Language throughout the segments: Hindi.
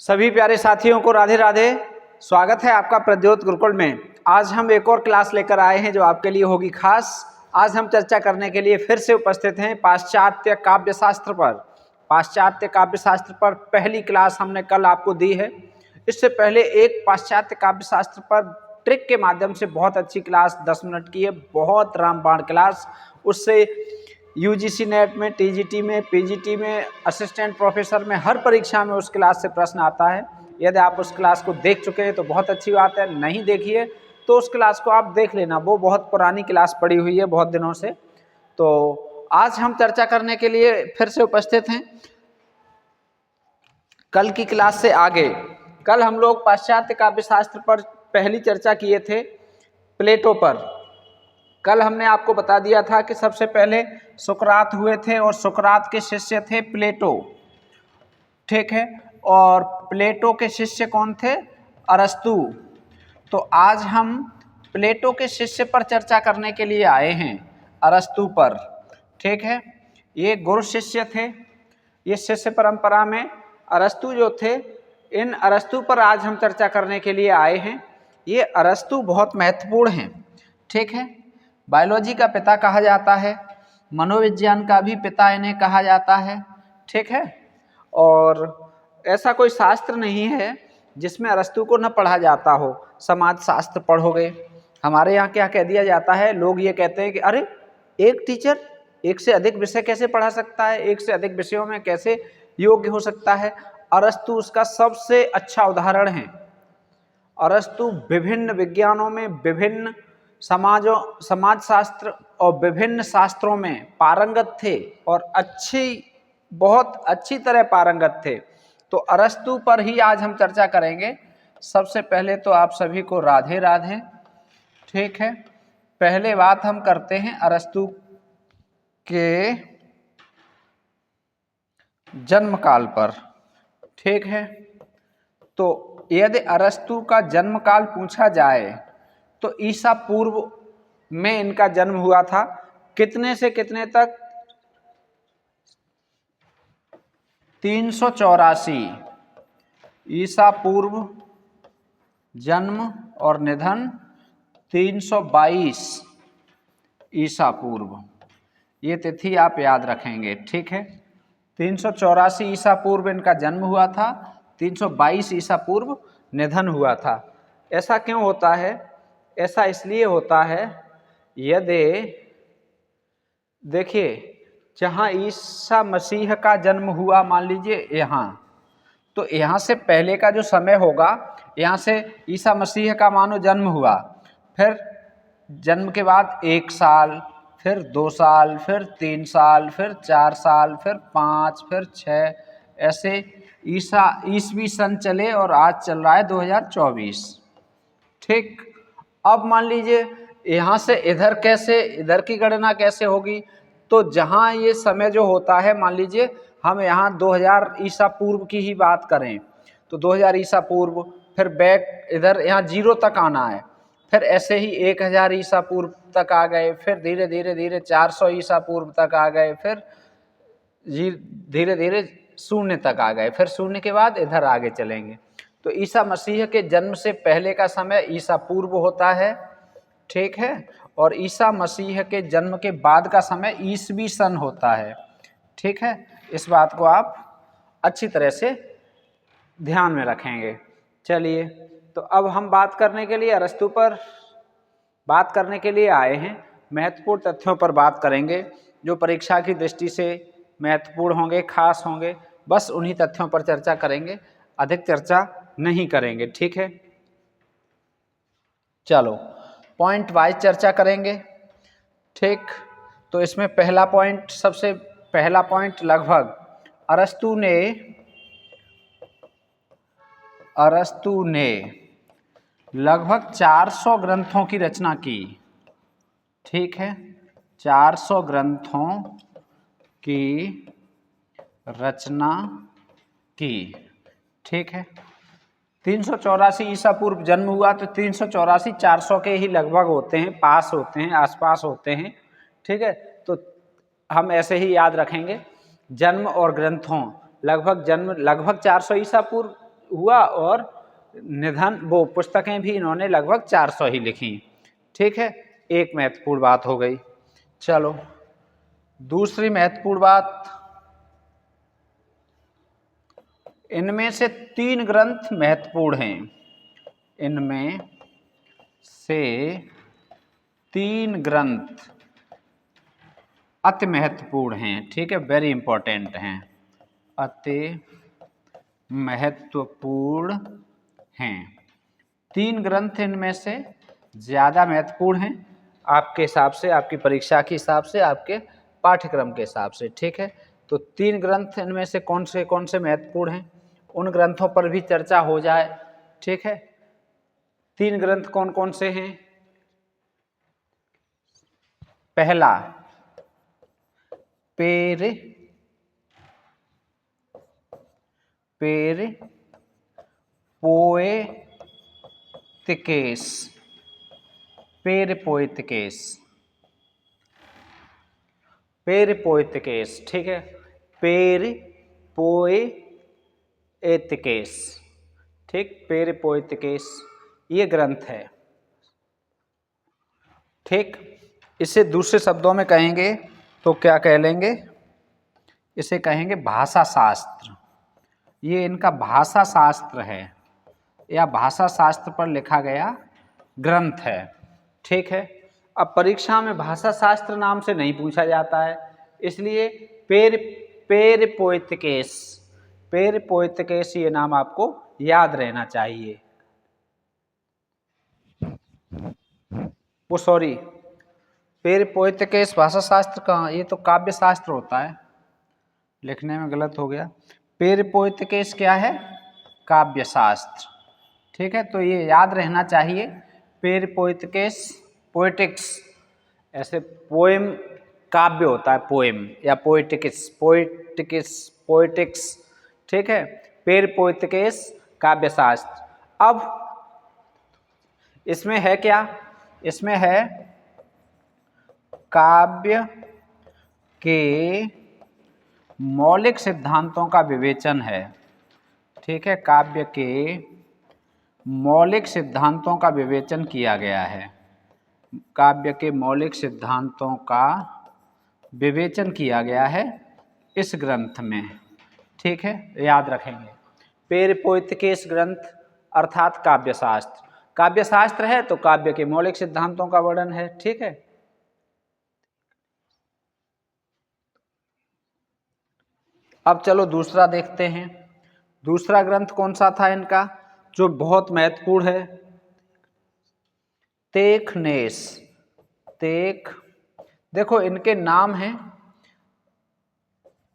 सभी प्यारे साथियों को राधे राधे। स्वागत है आपका प्रद्योत गुरुकुल में। आज हम एक और क्लास लेकर आए हैं जो आपके लिए होगी खास। आज हम चर्चा करने के लिए फिर से उपस्थित हैं पाश्चात्य काव्यशास्त्र पर। पाश्चात्य काव्यशास्त्र पर पहली क्लास हमने कल आपको दी है। इससे पहले एक पाश्चात्य काव्यशास्त्र पर ट्रिक के माध्यम से बहुत अच्छी क्लास 10 मिनट की है, बहुत रामबाण क्लास। उससे यूजीसी नेट में, टीजीटी में, पीजीटी में, असिस्टेंट प्रोफेसर में, हर परीक्षा में उस क्लास से प्रश्न आता है। यदि आप उस क्लास को देख चुके हैं तो बहुत अच्छी बात है, नहीं देखिए तो उस क्लास को आप देख लेना, वो बहुत पुरानी क्लास पड़ी हुई है बहुत दिनों से। तो आज हम चर्चा करने के लिए फिर से उपस्थित हैं कल की क्लास से आगे। कल हम लोग पाश्चात्य काव्यशास्त्र पर पहली चर्चा किए थे प्लेटो पर। कल हमने आपको बता दिया था कि सबसे पहले सुकरात हुए थे और सुकरात के शिष्य थे प्लेटो, ठीक है। और प्लेटो के शिष्य कौन थे? अरस्तु। तो आज हम प्लेटो के शिष्य पर चर्चा करने के लिए आए हैं, अरस्तु पर, ठीक है। ये गुरु शिष्य थे। ये शिष्य परंपरा में अरस्तु जो थे, इन अरस्तु पर आज हम चर्चा करने के लिए आए हैं। ये अरस्तु बहुत महत्वपूर्ण हैं, ठीक है। बायोलॉजी का पिता कहा जाता है, मनोविज्ञान का भी पिता इन्हें कहा जाता है, ठीक है। और ऐसा कोई शास्त्र नहीं है जिसमें अरस्तु को न पढ़ा जाता हो। समाज शास्त्र पढ़ोगे, हमारे यहाँ क्या कह दिया जाता है, लोग ये कहते हैं कि अरे एक टीचर एक से अधिक विषय कैसे पढ़ा सकता है, एक से अधिक विषयों में कैसे योग्य हो सकता है। अरस्तु उसका सबसे अच्छा उदाहरण है। अरस्तु विभिन्न विज्ञानों में, विभिन्न समाज शास्त्र और विभिन्न शास्त्रों में पारंगत थे और बहुत अच्छी तरह पारंगत थे। तो अरस्तु पर ही आज हम चर्चा करेंगे। सबसे पहले तो आप सभी को राधे राधे, ठीक है। पहले बात हम करते हैं अरस्तु के जन्म काल पर, ठीक है। तो यदि अरस्तु का जन्म काल पूछा जाए तो ईसा पूर्व में इनका जन्म हुआ था। कितने से कितने तक? 384 ईसा पूर्व जन्म और निधन 322 ईसा पूर्व। ये तिथि आप याद रखेंगे, ठीक है। 384 ईसा पूर्व इनका जन्म हुआ था, 322 ईसा पूर्व निधन हुआ था। ऐसा क्यों होता है? ऐसा इसलिए होता है, यदि देखिए जहाँ ईसा मसीह का जन्म हुआ, मान लीजिए यहाँ, तो यहाँ से पहले का जो समय होगा, यहाँ से ईसा मसीह का मानो जन्म हुआ, फिर जन्म के बाद 1 साल, फिर 2 साल, फिर 3 साल, फिर 4 साल, फिर 5, फिर 6, ऐसे ईसवी सन चले और आज चल रहा है 2024, ठीक। अब मान लीजिए यहाँ से इधर की गणना कैसे होगी? तो जहाँ ये समय जो होता है, मान लीजिए हम यहाँ 2000 ईसा पूर्व की ही बात करें तो 2000 ईसा पूर्व, फिर बैक इधर यहाँ 0 तक आना है, फिर ऐसे ही 1000 ईसा पूर्व तक आ गए, फिर धीरे धीरे 400 ईसा पूर्व तक आ गए, फिर धीरे धीरे 0 तक आ गए, फिर 0 के बाद इधर आगे चलेंगे। तो ईसा मसीह के जन्म से पहले का समय ईसा पूर्व होता है, ठीक है। और ईसा मसीह के जन्म के बाद का समय ईसवी सन होता है, ठीक है। इस बात को आप अच्छी तरह से ध्यान में रखेंगे। चलिए, तो अब हम बात करने के लिए अरस्तु पर बात करने के लिए आए हैं। महत्वपूर्ण तथ्यों पर बात करेंगे जो परीक्षा की दृष्टि से महत्वपूर्ण होंगे, खास होंगे। बस उन्हीं तथ्यों पर चर्चा करेंगे, अधिक चर्चा नहीं करेंगे, ठीक है। चलो पॉइंट वाइज चर्चा करेंगे, ठीक। तो इसमें सबसे पहला पॉइंट, लगभग अरस्तु ने लगभग 400 ग्रंथों की रचना की, ठीक है। 400 ग्रंथों की रचना की, ठीक है। 384 ईसा पूर्व जन्म हुआ तो 384 400 के ही लगभग होते हैं, पास होते हैं, आसपास होते हैं, ठीक है। तो हम ऐसे ही याद रखेंगे। जन्म और ग्रंथों लगभग 400 ईसा पूर्व हुआ और निधन, वो पुस्तकें भी इन्होंने लगभग 400 ही लिखी। ठीक है, एक महत्वपूर्ण बात हो गई। चलो दूसरी महत्वपूर्ण बात, इनमें से 3 ग्रंथ महत्वपूर्ण हैं। इनमें से 3 ग्रंथ अति महत्वपूर्ण हैं। ठीक है, वेरी इंपॉर्टेंट हैं, अति महत्वपूर्ण हैं। 3 ग्रंथ इनमें से ज़्यादा महत्वपूर्ण हैं आपके हिसाब से, आपकी परीक्षा के हिसाब से, आपके पाठ्यक्रम के हिसाब से। ठीक है, तो 3 ग्रंथ इनमें से कौन से महत्वपूर्ण हैं, उन ग्रंथों पर भी चर्चा हो जाए। ठीक है, 3 ग्रंथ कौन कौन से हैं? पहला पेरिपोएतिकेस, पेरिपोएतिकेस। ठीक है, पेरिपोएतिकेस। ठीक, पेरिपोएतिकेस ये ग्रंथ है। ठीक, इसे दूसरे शब्दों में कहेंगे तो क्या कह लेंगे? इसे कहेंगे भाषा शास्त्र। ये इनका भाषा शास्त्र है या भाषा शास्त्र पर लिखा गया ग्रंथ है। ठीक है, अब परीक्षा में भाषा शास्त्र नाम से नहीं पूछा जाता है, इसलिए पेरिपोएतिकेस ये नाम आपको याद रहना चाहिए। वो सॉरी, पेरिपोएतिकेस भाषा शास्त्र कहाँ, ये तो काव्य शास्त्र होता है, लिखने में गलत हो गया। पेरिपोएतिकेस क्या है? काव्य शास्त्र। ठीक है, तो ये याद रहना चाहिए। पेरिपोएतिकेस, पोएटिक्स, ऐसे पोएम काव्य होता है, पोएम या पोएटिक्स। ठीक है, पेरिपोएतिकेस काव्य शास्त्र। अब इसमें है क्या? इसमें है काव्य के मौलिक सिद्धांतों का विवेचन है। ठीक है, काव्य के मौलिक सिद्धांतों का विवेचन किया गया है। काव्य के मौलिक सिद्धांतों का विवेचन किया गया है इस ग्रंथ में। ठीक है, याद रखेंगे। पेरिपोएतिकेस ग्रंथ अर्थात काव्य शास्त्र। काव्य शास्त्र है तो काव्य के मौलिक सिद्धांतों का वर्णन है। ठीक है, अब चलो दूसरा देखते हैं। दूसरा ग्रंथ कौन सा था इनका जो बहुत महत्वपूर्ण है? तेखनेस। देखो इनके नाम हैं,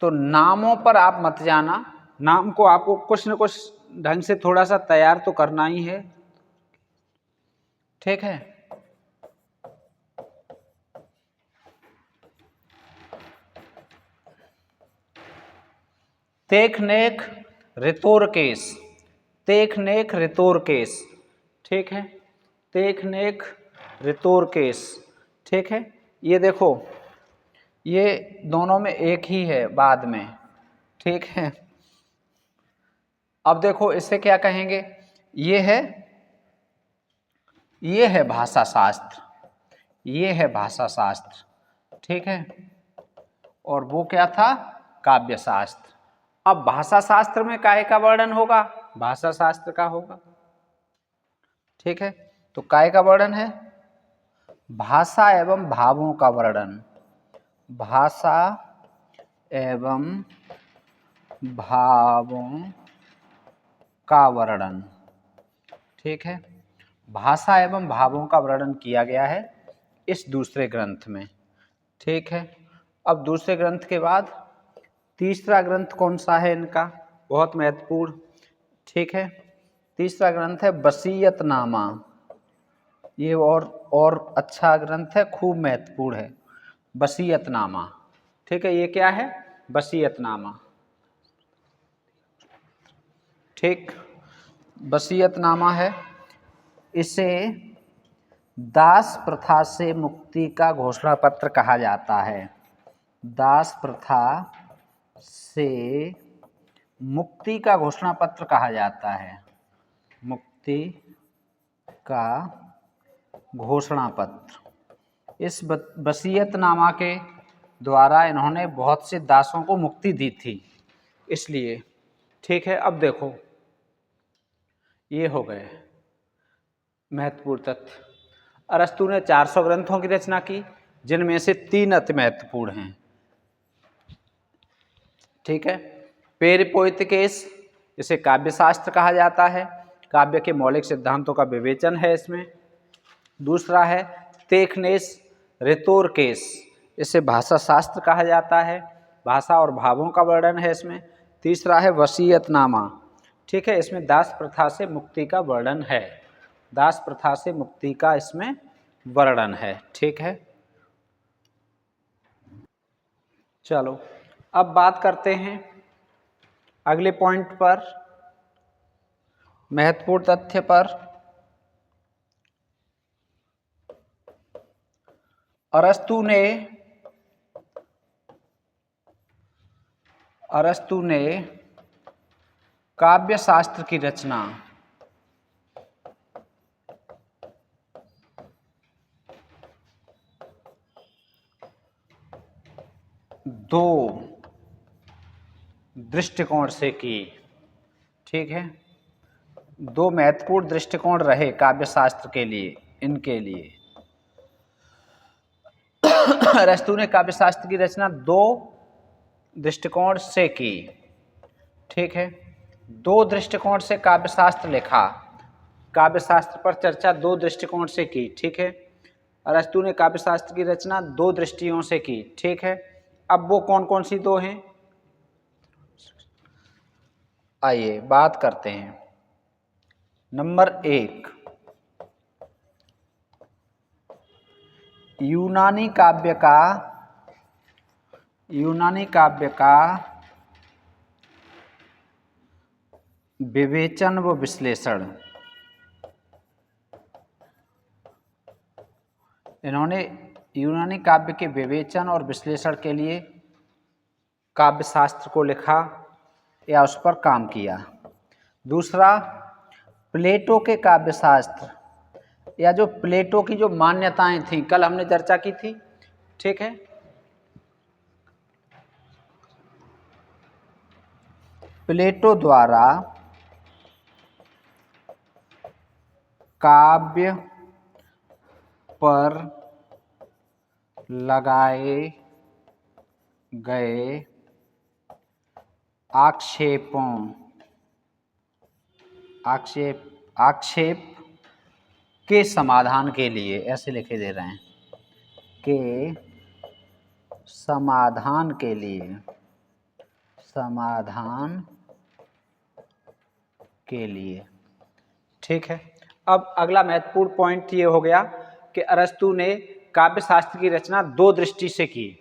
तो नामों पर आप मत जाना, नाम को आपको कुछ न कुछ ढंग से थोड़ा सा तैयार तो करना ही है। ठीक है, तेखनेक रितोरकेस, तेखनेक रितोरकेस। ठीक है, तेखनेक रितोरकेस। ठीक है, ये देखो ये दोनों में एक ही है बाद में। ठीक है, अब देखो इसे क्या कहेंगे? ये है भाषा शास्त्र, ये है भाषा शास्त्र। ठीक है, और वो क्या था? काव्य शास्त्र। अब भाषा शास्त्र में काय का वर्णन होगा? भाषा शास्त्र का होगा। ठीक है, तो काय का वर्णन है? भाषा एवं भावों का वर्णन, भाषा एवं भावों का वर्णन। ठीक है, भाषा एवं भावों का वर्णन किया गया है इस दूसरे ग्रंथ में। ठीक है, अब दूसरे ग्रंथ के बाद तीसरा ग्रंथ कौन सा है इनका? बहुत महत्वपूर्ण। ठीक है, तीसरा ग्रंथ है वसीयतनामा। ये और अच्छा ग्रंथ है, खूब महत्वपूर्ण है, वसीयतनामा। ठीक है, ये क्या है? वसीयतनामा। ठीक, वसीयतनामा है। इसे दास प्रथा से मुक्ति का घोषणा पत्र कहा जाता है। दास प्रथा से मुक्ति का घोषणा पत्र कहा जाता है। मुक्ति का घोषणा पत्र। इस वसीयतनामा के द्वारा इन्होंने बहुत से दासों को मुक्ति दी थी, इसलिए। ठीक है, अब देखो ये हो गए महत्वपूर्ण तथ्य। अरस्तु ने 400 ग्रंथों की रचना की, जिनमें से 3 अति महत्वपूर्ण हैं। ठीक है, पेरिपोइथिकेस, इसे काव्य शास्त्र कहा जाता है, काव्य के मौलिक सिद्धांतों का विवेचन है इसमें। दूसरा है तेखनेस रितोरकेस, इसे भाषा शास्त्र कहा जाता है, भाषा और भावों का वर्णन है इसमें। तीसरा है वसीयतनामा। ठीक है, इसमें दास प्रथा से मुक्ति का वर्णन है, दास प्रथा से मुक्ति का इसमें वर्णन है। ठीक है, चलो अब बात करते हैं अगले पॉइंट पर, महत्वपूर्ण तथ्य पर। अरस्तु ने काव्य शास्त्र की रचना दो दृष्टिकोण से की। ठीक है, 2 महत्वपूर्ण दृष्टिकोण रहे काव्य शास्त्र के लिए, इनके लिए। अरस्तु ने काव्य शास्त्र की रचना 2 दृष्टिकोण से की। ठीक है, 2 दृष्टिकोण से काव्य शास्त्र लिखा, काव्य शास्त्र पर चर्चा 2 दृष्टिकोण से की। ठीक है, अरस्तु ने काव्य शास्त्र की रचना 2 दृष्टियों से की। ठीक है, अब वो कौन कौन सी 2 हैं, आइए बात करते हैं। नंबर 1, यूनानी काव्य का विवेचन व विश्लेषण। इन्होंने यूनानी काव्य के विवेचन और विश्लेषण के लिए काव्य शास्त्र को लिखा या उस पर काम किया। दूसरा, प्लेटो के काव्य शास्त्र, या जो प्लेटो की जो मान्यताएं थीं, कल हमने चर्चा की थी। ठीक है, प्लेटो द्वारा काव्य पर लगाए गए आक्षेप के समाधान के लिए, ऐसे लिखे दे रहे हैं, के समाधान के लिए। ठीक है, अब अगला महत्वपूर्ण पॉइंट ये हो गया कि अरस्तु ने काव्य शास्त्र की रचना 2 दृष्टि से की।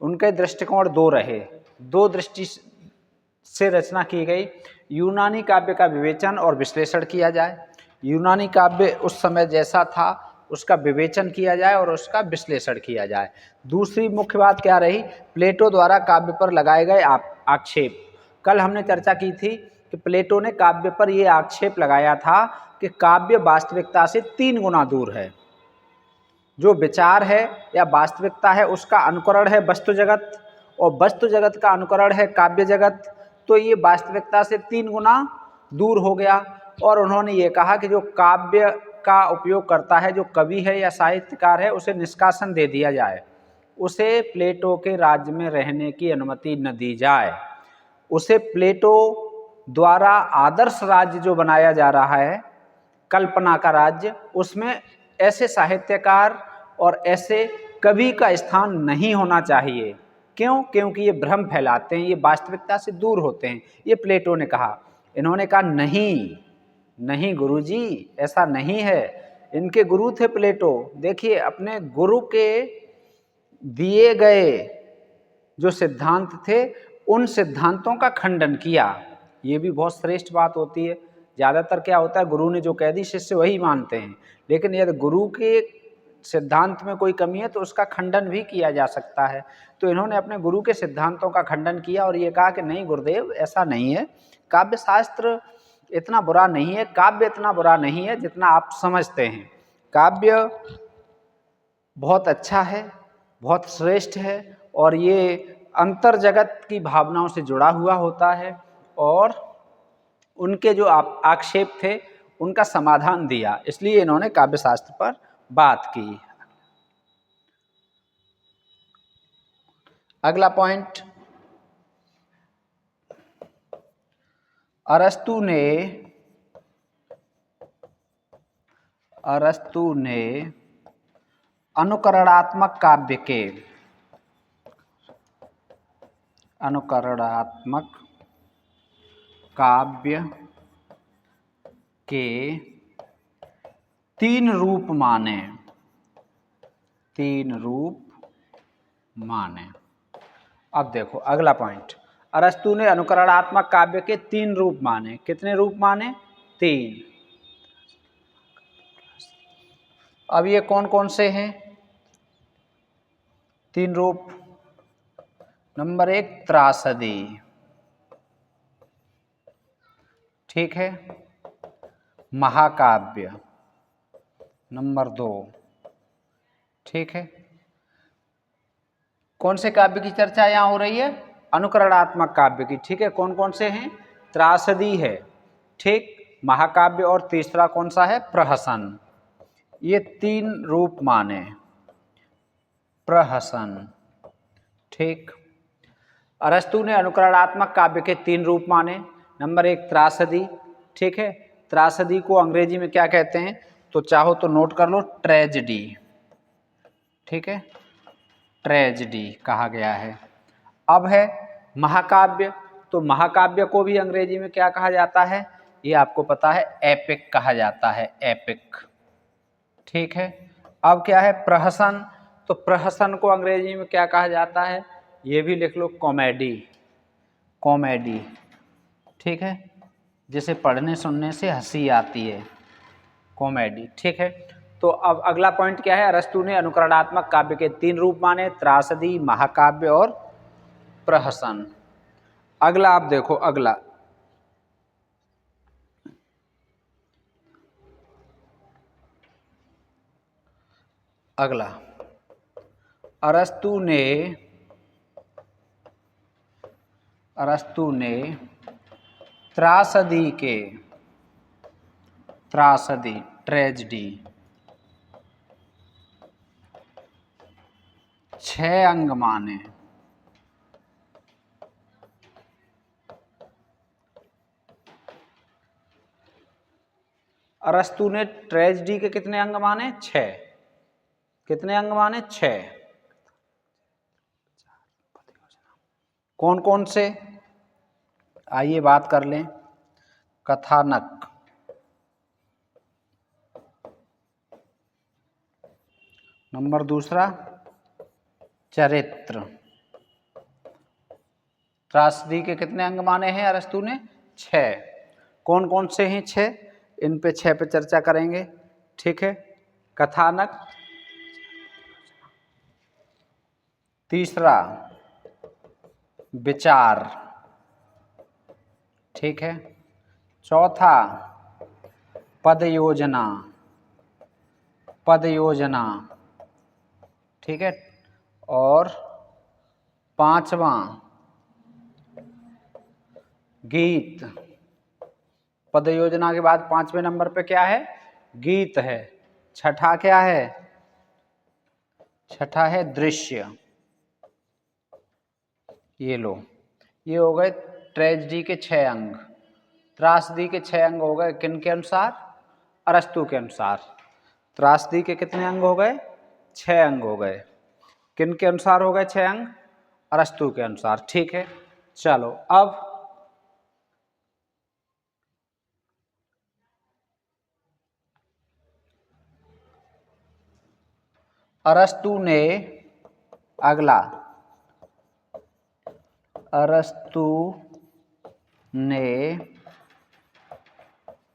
उनके दृष्टिकोण 2 रहे, 2 दृष्टि से रचना की गई। यूनानी काव्य का विवेचन और विश्लेषण किया जाए, यूनानी काव्य उस समय जैसा था उसका विवेचन किया जाए और उसका विश्लेषण किया जाए। दूसरी मुख्य बात क्या रही, प्लेटो द्वारा काव्य पर लगाए गए आक्षेप। कल हमने चर्चा की थी कि प्लेटो ने काव्य पर यह आक्षेप लगाया था कि काव्य वास्तविकता से 3 गुना दूर है। जो विचार है या वास्तविकता है उसका अनुकरण है वस्तु जगत, और वस्तु जगत का अनुकरण है काव्य जगत, तो ये वास्तविकता से 3 गुना दूर हो गया। और उन्होंने ये कहा कि जो काव्य का उपयोग करता है, जो कवि है या साहित्यकार है, उसे निष्कासन दे दिया जाए, उसे प्लेटो के राज्य में रहने की अनुमति न दी जाए, उसे प्लेटो द्वारा आदर्श राज्य जो बनाया जा रहा है, कल्पना का राज्य, उसमें ऐसे साहित्यकार और ऐसे कवि का स्थान नहीं होना चाहिए। क्यों? क्योंकि ये भ्रम फैलाते हैं, ये वास्तविकता से दूर होते हैं, ये प्लेटो ने कहा। इन्होंने कहा नहीं गुरुजी, ऐसा नहीं है। इनके गुरु थे प्लेटो। देखिए, अपने गुरु के दिए गए जो सिद्धांत थे उन सिद्धांतों का खंडन किया। ये भी बहुत श्रेष्ठ बात होती है। ज़्यादातर क्या होता है, गुरु ने जो कह दी शिष्य वही मानते हैं, लेकिन यदि गुरु के सिद्धांत में कोई कमी है तो उसका खंडन भी किया जा सकता है। तो इन्होंने अपने गुरु के सिद्धांतों का खंडन किया और ये कहा कि नहीं गुरुदेव, ऐसा नहीं है, काव्य शास्त्र इतना बुरा नहीं है, काव्य इतना बुरा नहीं है जितना आप समझते हैं। काव्य बहुत अच्छा है, बहुत श्रेष्ठ है और ये अंतर जगत की भावनाओं से जुड़ा हुआ होता है और उनके जो आक्षेप थे उनका समाधान दिया, इसलिए इन्होंने काव्य शास्त्र पर बात की। अगला पॉइंट, अरस्तु ने अनुकरणात्मक काव्य के 3 रूप माने। अब देखो अगला पॉइंट, अरस्तु ने अनुकरणात्मक काव्य के 3 रूप माने। कितने रूप माने? 3। अब ये कौन कौन से हैं 3 रूप? नंबर 1 त्रासदी, ठीक है, महाकाव्य नंबर 2, ठीक है। कौन से काव्य की चर्चा यहाँ हो रही है? अनुकरणात्मक काव्य की, ठीक है। कौन कौन से हैं? त्रासदी है, ठीक, महाकाव्य और तीसरा कौन सा है? प्रहसन। ये 3 रूप माने, प्रहसन, ठीक। अरस्तु ने अनुकरणात्मक काव्य के 3 रूप माने। नंबर 1 त्रासदी, ठीक है। त्रासदी को अंग्रेजी में क्या कहते हैं? तो चाहो तो नोट कर लो, ट्रेजेडी, ठीक है, ट्रेजेडी कहा गया है। अब है महाकाव्य, तो महाकाव्य को भी अंग्रेजी में क्या कहा जाता है? ये आपको पता है, एपिक कहा जाता है, एपिक, ठीक है। अब क्या है? प्रहसन, तो प्रहसन को अंग्रेजी में क्या कहा जाता है? ये भी लिख लो, कॉमेडी, ठीक है, जिसे पढ़ने सुनने से हंसी आती है, कॉमेडी, ठीक है। तो अब अगला पॉइंट क्या है? अरस्तु ने अनुकरणात्मक काव्य के 3 रूप माने, त्रासदी, महाकाव्य और प्रहसन। अगला आप देखो, अगला अरस्तु ने त्रासदी, ट्रेजेडी 6 अंग माने। अरस्तु ने ट्रेजेडी के कितने अंग माने? 6। कितने अंग माने? 6। कौन कौन से? आइए बात कर लें। कथानक, नंबर 2 चरित्र। त्रासदी के कितने अंग माने हैं अरस्तु ने? 6। कौन कौन से हैं 6? इन पे 6 पे चर्चा करेंगे, ठीक है। कथानक, तीसरा विचार, ठीक है। चौथा पद योजना, ठीक है। और 5वां गीत। पद योजना के बाद 5वें नंबर पे क्या है? गीत है। छठा क्या है? छठा है दृश्य। ये लो, ये हो गए ट्रेजेडी के 6 अंग। त्रासदी के 6 अंग हो गए किन के अनुसार? अरस्तु के अनुसार। त्रासदी के कितने अंग हो गए? 6 अंग हो गए। किन के अनुसार हो गए 6 अंग? अरस्तु के अनुसार, ठीक है। चलो अब अरस्तु ने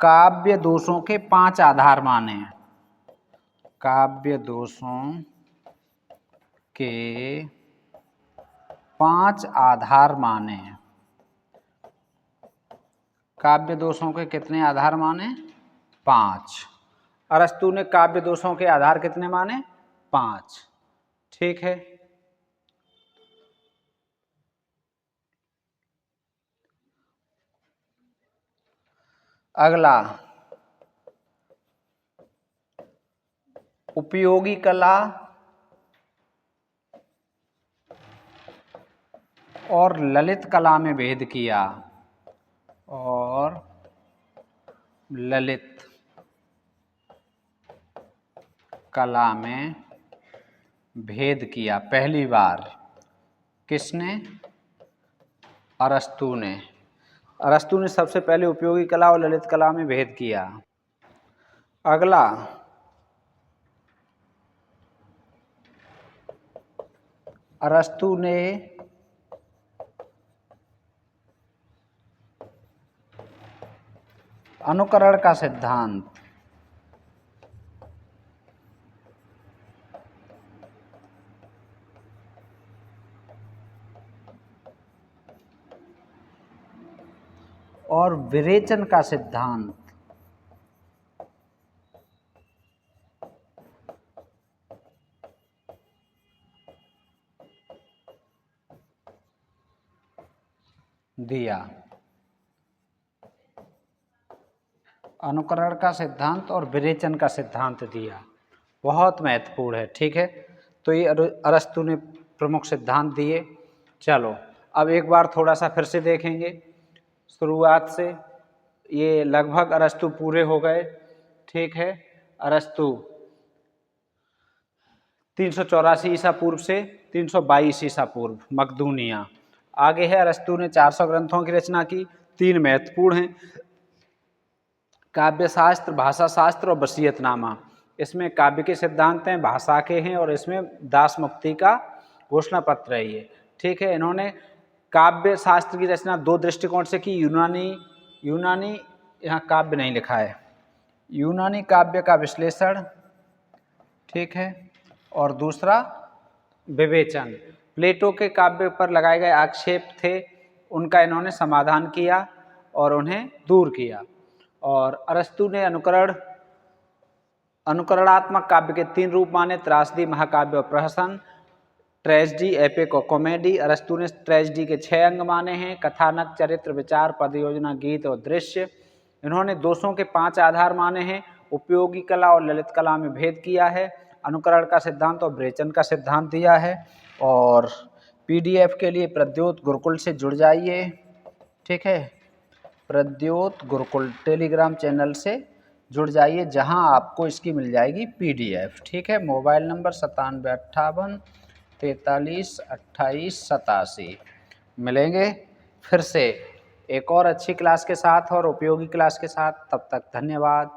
काव्य दोषों के 5 आधार माने हैं। काव्य दोषों के 5 आधार माने। काव्य दोषों के कितने आधार माने? 5। अरस्तु ने काव्य दोषों के आधार कितने माने? 5। ठीक है। अगला, उपयोगी कला और ललित कला में भेद किया। और ललित कला में भेद किया पहली बार। किसने? अरस्तु ने। अरस्तु ने सबसे पहले उपयोगी कला और ललित कला में भेद किया। अगला, अरस्तु ने अनुकरण का सिद्धांत और विरेचन का सिद्धांत दिया। अनुकरण का सिद्धांत और विरेचन का सिद्धांत दिया, बहुत महत्वपूर्ण है। ठीक है, तो ये अरस्तु ने प्रमुख सिद्धांत दिए। चलो अब एक बार थोड़ा सा फिर से देखेंगे शुरुआत से। ये लगभग अरस्तु पूरे हो गए। ठीक है, अरस्तु 384 ईसा पूर्व से 322 ईसा पूर्व, मकदूनिया। आगे है, अरस्तु ने 400 ग्रंथों की रचना की। 3 महत्वपूर्ण हैं, काव्य शास्त्र, भाषा शास्त्र और वसीयतनामा। इसमें काव्य के सिद्धांत हैं, भाषा के हैं, और इसमें दास मुक्ति का घोषणा पत्र है ये। ठीक है, इन्होंने काव्य शास्त्र की रचना 2 दृष्टिकोण से की। यूनानी यहाँ काव्य नहीं लिखा है, यूनानी काव्य का विश्लेषण। ठीक है, और दूसरा विवेचन। प्लेटो के काव्य पर लगाए गए आक्षेप थे, उनका इन्होंने समाधान किया और उन्हें दूर किया। और अरस्तु ने अनुकरणात्मक काव्य के 3 रूप माने, त्रासदी, महाकाव्य और प्रहसन। ट्रेजेडी, एपिक और कॉमेडी। अरस्तु ने ट्रेजेडी के 6 अंग माने हैं, कथानक, चरित्र, विचार, पद योजना, गीत और दृश्य। इन्होंने दोषों के 5 आधार माने हैं, उपयोगी कला और ललित कला में भेद किया है, अनुकरण का सिद्धांत और विरेचन का सिद्धांत दिया है। और PDF के लिए प्रद्योत गुरुकुल से जुड़ जाइए। ठीक है, प्रद्योत गुरुकुल टेलीग्राम चैनल से जुड़ जाइए, जहां आपको इसकी मिल जाएगी PDF। ठीक है, मोबाइल नंबर 9758 43 28 87। मिलेंगे फिर से एक और अच्छी क्लास के साथ और उपयोगी क्लास के साथ। तब तक धन्यवाद।